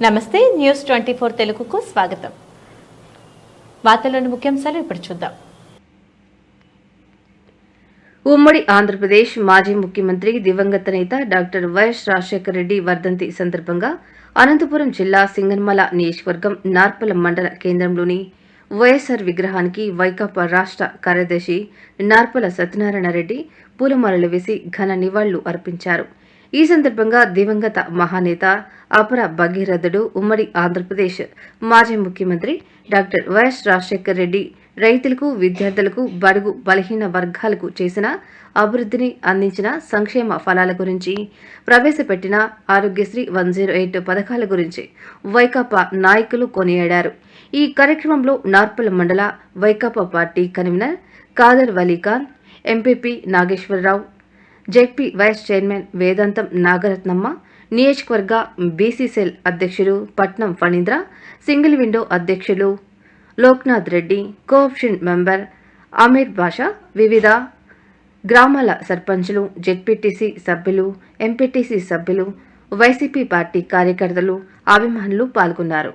నమస్తే న్యూస్ 24 తెలుగుకు స్వాగతం. వార్తల్లోని ముఖ్యాంశాలు ఇప్పుడు చూద్దాం. ఉమ్మడి ఆంధ్రప్రదేశ్ మాజీ ముఖ్యమంత్రి దివంగత నేత డాక్టర్ వైఎస్ రాజశేఖర రెడ్డి వర్ధంతి సందర్భంగా అనంతపురం జిల్లా సింగనమల నియోజకవర్గం నార్పల మండల కేంద్రంలోని వైఎస్ఆర్ విగ్రహానికి వైకాపా రాష్ట్ర కార్యదర్శి నార్పల సత్యనారాయణ రెడ్డి పూలమాలలు వేసి ఘన నివాళులు అర్పించారు. ఈ సందర్భంగా దివంగత మహానేత అపర భగీరథుడు ఉమ్మడి ఆంధ్రప్రదేశ్ మాజీ ముఖ్యమంత్రి డాక్టర్ వైఎస్ రాజశేఖర రెడ్డి రైతులకు, విద్యార్థులకు, బడుగు బలహీన వర్గాలకు చేసిన అభివృద్ధిని అందించిన సంక్షేమ ఫలాల గురించి, ప్రవేశపెట్టిన ఆరోగ్యశ్రీ 108 పథకాల గురించి వైకాపా నాయకులు కొనియాడారు. ఈ కార్యక్రమంలో నార్పల మండల వైకాపా party convener Kadar Valikhan, MPP Nageswararao, ZP vice chairman Vedantam Nagaratnamma, నియోజకవర్గ బీసీసెల్ అధ్యక్షులు పట్నం ఫణీంద్ర, సింగిల్ విండో అధ్యక్షులు లోక్నాథ్ రెడ్డి, కోఆప్షన్ మెంబర్ అమీర్ బాషా, వివిధ గ్రామాల సర్పంచులు, జెడ్పీటీసీ సభ్యులు, ఎంపీటీసీ సభ్యులు, వైసీపీ పార్టీ కార్యకర్తలు, అభిమానులు పాల్గొన్నారు.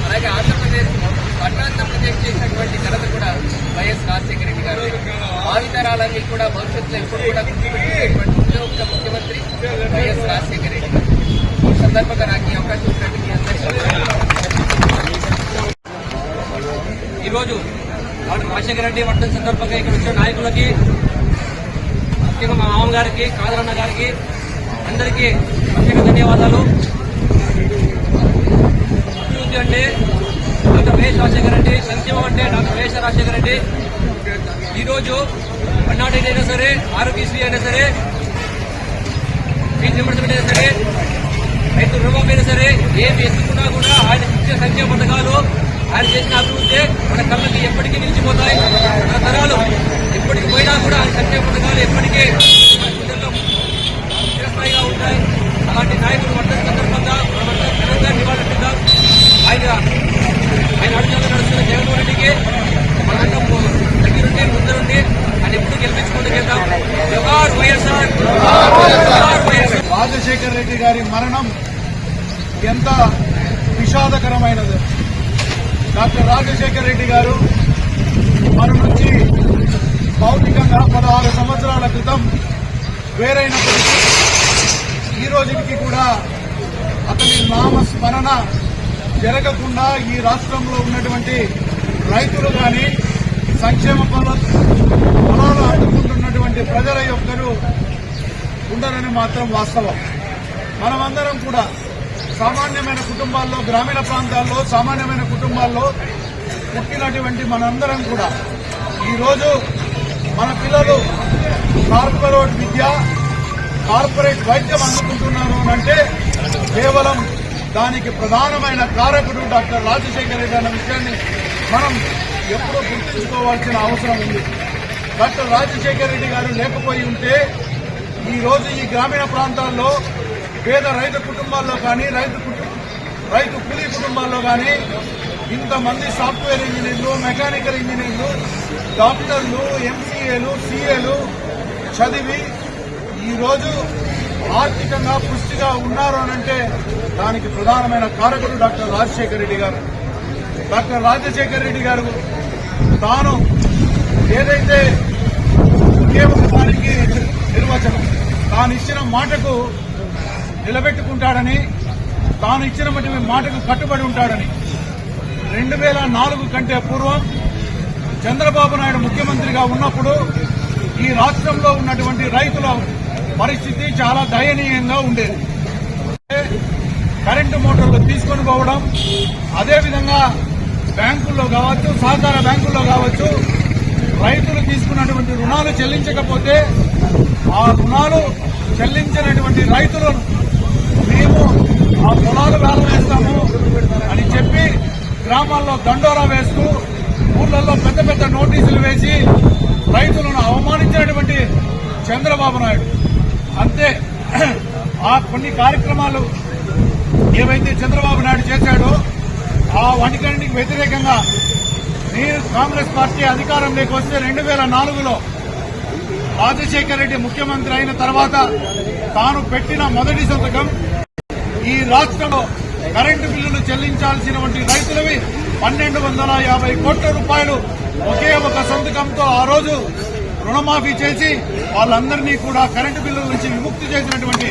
అలాగే ఆంధ్రప్రదేశ్ చేసినటువంటి ఘనత కూడా వైఎస్ రాజశేఖర రెడ్డి గారు. భావితరాలన్నీ కూడా భవిష్యత్తులో ఎప్పుడు కూడా గుర్తుపెట్టుకునేటువంటి ఒక ముఖ్యమంత్రి వైఎస్ రాజశేఖర రెడ్డి గారు. ఈ సందర్భంగా నాకు ఈ అవకాశం ఇచ్చినట్టు మీ అందరికీ ఈరోజు డాక్టర్ రాజశేఖర రెడ్డి వర్ధంతి సందర్భంగా ఇక్కడ వచ్చిన నాయకులకి, ముఖ్యంగా మా మామ గారికి, కాదరన్న గారికి అందరికీ ప్రత్యేక ధన్యవాదాలు. అభివృద్ధి అంటే డాక్టర్ వైఎస్ రాజశేఖర రెడ్డి, సంక్షేమం అంటే డాక్టర్ వైఎస్ రాజశేఖర రెడ్డి. ఈరోజు పన్నాటి అయినా సరే, ఆరోగ్యశ్రీ అయినా సరే, ఫీజు రియంబర్స్మెంట్ అయినా సరే, రైతు రుణమాఫీ అయినా సరే, ఏమి ఎత్తుకున్నా కూడా ఆయన ఇచ్చే సంక్షేమ పథకాలు, ఆయన చేసిన అభివృద్ధి మన కళ్ళకి ఎప్పటికీ నిలిచిపోతాయి. మన తరాలు ఎప్పటికి పోయినా కూడా ఆయన సంక్షేమ పథకాలు ఎప్పటికీ చిరస్థాయిగా ఉంటాయి. అలాంటి నాయకులు వర్ధంతి సందర్భంగా మనమంతా ఘనంగా నివాళులర్పిద్దాం. ఆయన అడుగులో నడుస్తున్న జగన్మోహన్ రెడ్డికి మనంతా దగ్గరుండి ముందరుండి ఆయన ఎప్పుడు గెలిపించుకుంటూ చేద్దాం. జోహార్ వైఎస్ఆర్. రాజశేఖర రెడ్డి గారి మరణం ఎంత విషాదకరమైనది. డాక్టర్ రాజశేఖర రెడ్డి గారు మన నుంచి భౌతికంగా 16 సంవత్సరాల క్రితం వేరైనప్పటికీ ఈ రోజుకి కూడా అతని నామస్మరణ జరగకుండా ఈ రాష్ట్రంలో ఉన్నటువంటి రైతులు కానీ, సంక్షేమ ఫలాలు అందుకుంటున్నటువంటి ప్రజల యొక్కరు ఉండరని మాత్రం వాస్తవం. మనమందరం కూడా సామాన్యమైన కుటుంబాల్లో, గ్రామీణ ప్రాంతాల్లో సామాన్యమైన కుటుంబాల్లో పుట్టినటువంటి మనందరం కూడా ఈరోజు మన పిల్లలు కార్పొరేట్ విద్య, కార్పొరేట్ వైద్యం అందుకుంటున్నారు అంటే కేవలం దానికి ప్రధానమైన కారకుడు డాక్టర్ రాజశేఖర రెడ్డి అన్న విషయాన్ని మనం ఎప్పుడూ గుర్తుంచుకోవాల్సిన అవసరం ఉంది. డాక్టర్ రాజశేఖర రెడ్డి గారు లేకపోయి ఉంటే ఈరోజు ఈ గ్రామీణ ప్రాంతాల్లో పేద రైతు కుటుంబాల్లో కానీ, రైతు కూలీ కుటుంబాల్లో కానీ ఇంతమంది సాఫ్ట్వేర్ ఇంజనీర్లు, మెకానికల్ ఇంజనీర్లు, డాక్టర్లు, ఎంసీఏలు, సీఏలు చదివి ఈరోజు ఆర్థికంగా పుష్టిగా ఉన్నారు అనంటే దానికి ప్రధానమైన కారకుడు డాక్టర్ రాజశేఖర రెడ్డి గారు. డాక్టర్ రాజశేఖర రెడ్డి గారు తాను ఏదైతే దానికి నిర్వచనం, తాను ఇచ్చిన మాటకు నిలబెట్టుకుంటాడని, తాను ఇచ్చిన మాటకు కట్టుబడి ఉంటాడని 2004 కంటే పూర్వం చంద్రబాబు నాయుడు ముఖ్యమంత్రిగా ఉన్నప్పుడు ఈ రాష్ట్రంలో ఉన్నటువంటి రైతుల పరిస్థితి చాలా దయనీయంగా ఉండేది. కరెంటు మోటార్లు తీసుకొని పోవడం, అదేవిధంగా బ్యాంకుల్లో కావచ్చు, సహకార బ్యాంకుల్లో కావచ్చు, రైతులు తీసుకున్నటువంటి రుణాలు చెల్లించకపోతే ఆ రుణాలు చెల్లించినటువంటి రైతులను మేము ఆ పొలాలు వేస్తాము అని చెప్పి గ్రామాల్లో దండోరా వేస్తూ, ఊర్లలో పెద్ద పెద్ద నోటీసులు వేసి రైతులను అవమానించినటువంటి చంద్రబాబు నాయుడు. అంతే, ఆ కొన్ని కార్యక్రమాలు ఏవైతే చంద్రబాబు నాయుడు చేశాడో ఆ వాటికన్నిటికి వ్యతిరేకంగా మీరు కాంగ్రెస్ పార్టీ అధికారంలోకి వస్తే 2004లో రాజశేఖర రెడ్డి ముఖ్యమంత్రి అయిన తర్వాత తాను పెట్టిన మొదటి సంతకం ఈ రాష్ట్రంలో కరెంటు బిల్లులు చెల్లించాల్సినటువంటి రైతులవి 1250 కోట్ల రూపాయలు ఒకే ఒక సంతకంతో ఆ రోజు రుణమాఫీ చేసి వాళ్ళందరినీ కూడా కరెంటు బిల్లుల నుంచి విముక్తి చేసినటువంటి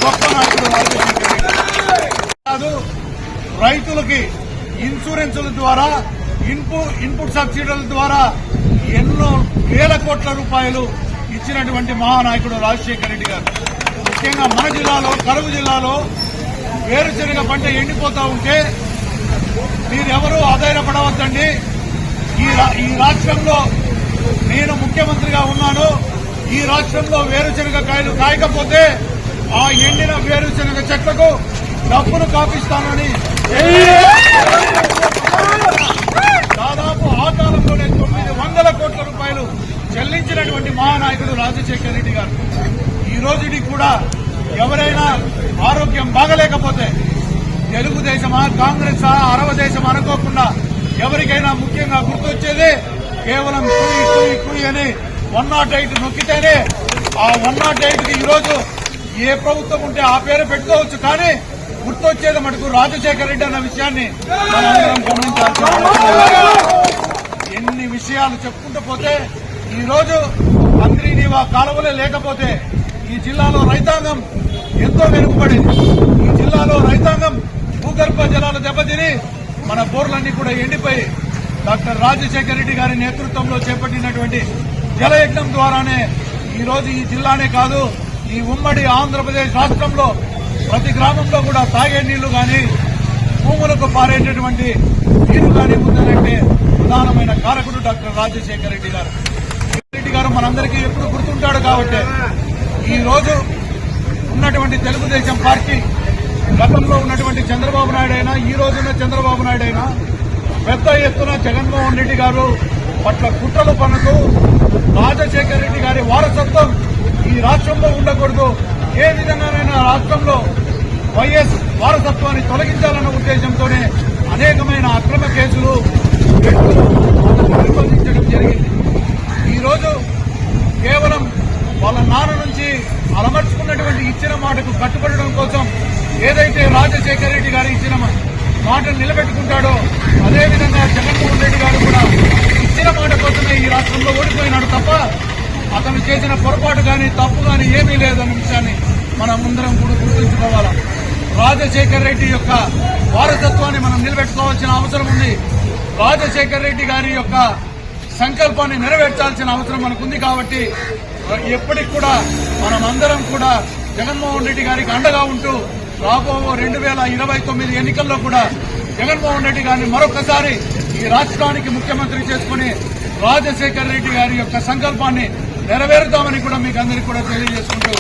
గొప్ప నాయకుడు రాజశేఖర రెడ్డి కాదు. రైతులకి ఇన్సూరెన్సుల ద్వారా ఇన్పుట్ సబ్సిడీల ద్వారా ఎన్నో వేల కోట్ల రూపాయలు ఇచ్చినటువంటి మహానాయకుడు రాజశేఖర రెడ్డి గారు. ముఖ్యంగా మన జిల్లాలో కరువు జిల్లాలో వేరుశెనగ పంట ఎండిపోతా ఉంటే మీరెవరూ ఆధారపడవద్దండి. ఈ రాష్ట్రంలో నేను ముఖ్యమంత్రిగా ఉన్నాను. ఈ రాష్ట్రంలో వేరుశెనగ కాయలు కాయకపోతే ఆ ఎండిన వేరుశెనగ చెట్లకు డబ్బులు కాపిస్తానని దాదాపు ఆ కాలంలోనే 900 కోట్ల రూపాయలు చెల్లించినటువంటి మహానాయకుడు రాజశేఖర రెడ్డి గారు. ఈ రోజుకి కూడా ఎవరైనా ఆరోగ్యం బాగలేకపోతే తెలుగుదేశమా కాంగ్రెసా అరవదేశం అనుకోకుండా ఎవరికైనా ముఖ్యంగా గుర్తొచ్చేది కేవలం కుయి అని 108 నొక్కితేనే ఆ 108కి ఈరోజు ఏ ప్రభుత్వం ఉంటే ఆ పేరు పెట్టుకోవచ్చు, కానీ గుర్తొచ్చేది మటుకు రాజశేఖర రెడ్డి అన్న విషయాన్ని మనందరం గమనించాల్సిన ఎన్ని విషయాలు చెప్పుకుంటూ పోతే ఈ రోజు మంత్రి నీవా కాలువలే లేకపోతే ఈ జిల్లాలో రైతాంగం ఎంతో వెనుకబడింది. ఈ జిల్లాలో రైతాంగం భూగర్భ జలాలు దెబ్బతిని మన బోర్లన్నీ కూడా ఎండిపోయి డాక్టర్ రాజశేఖర రెడ్డి గారి నేతృత్వంలో చేపట్టినటువంటి జలయజ్ఞం ద్వారానే ఈ రోజు ఈ జిల్లానే కాదు ఈ ఉమ్మడి ఆంధ్రప్రదేశ్ రాష్ట్రంలో ప్రతి గ్రామంలో కూడా తాగే నీళ్లు గాని భూములకు పారేటటువంటి నీరు గాని ఉందనంటే ప్రధానమైన కారకుడు డాక్టర్ రాజశేఖర రెడ్డి గారు. రెడ్డి గారు మనందరికీ ఎప్పుడు గుర్తుంటాడు కాబట్టి ఈ రోజు ఉన్నటువంటి తెలుగుదేశం పార్టీ గతంలో ఉన్నటువంటి చంద్రబాబు నాయుడు అయినా ఈ రోజున్న చంద్రబాబు నాయుడు అయినా పెద్ద ఎత్తున జగన్మోహన్ రెడ్డి గారు పట్ల కుట్రలు పనుతూ రాజశేఖర రెడ్డి గారి వారసత్వం ఈ రాష్ట్రంలో ఉండకూడదు, ఏ విధంగానైనా రాష్ట్రంలో వైఎస్ వారసత్వాన్ని తొలగించాలన్న ఉద్దేశంతోనే అనేకమైన అక్రమ కేసులు నిర్బంధించడం జరిగింది. ఈరోజు కేవలం వాళ్ళ నాన్న నుంచి అలమర్చుకున్నటువంటి ఇచ్చిన మాటకు కట్టుబడడం కోసం ఏదైతే రాజశేఖర రెడ్డి గారు ఇచ్చిన మాటను నిలబెట్టుకుంటాడో అదేవిధంగా జగన్మోహన్ రెడ్డి గారు కూడా ఇచ్చిన మాట కోసమే ఈ రాష్ట్రంలో ఓడిపోయినాడు తప్ప అతను చేసిన పొరపాటు గాని తప్పు గాని ఏమీ లేదన్న విషయాన్ని మనం అందరం కూడా గుర్తుంచుకోవాలా. రాజశేఖర రెడ్డి యొక్క వారసత్వాన్ని మనం నిలబెట్టుకోవాల్సిన అవసరం ఉంది. రాజశేఖర రెడ్డి గారి యొక్క సంకల్పాన్ని నెరవేర్చాల్సిన అవసరం మనకుంది. కాబట్టి ఎప్పటికి కూడా మనం అందరం కూడా జగన్మోహన్ రెడ్డి గారికి అండగా ఉంటూ రాబో 2029 ఎన్నికల్లో కూడా జగన్మోహన్ రెడ్డి గారిని మరొకసారి ఈ రాష్ట్రానికి ముఖ్యమంత్రి చేసుకుని రాజశేఖర రెడ్డి గారి యొక్క సంకల్పాన్ని నెరవేరుతామని కూడా మీకు అందరికీ కూడా తెలియజేసుకుంటూ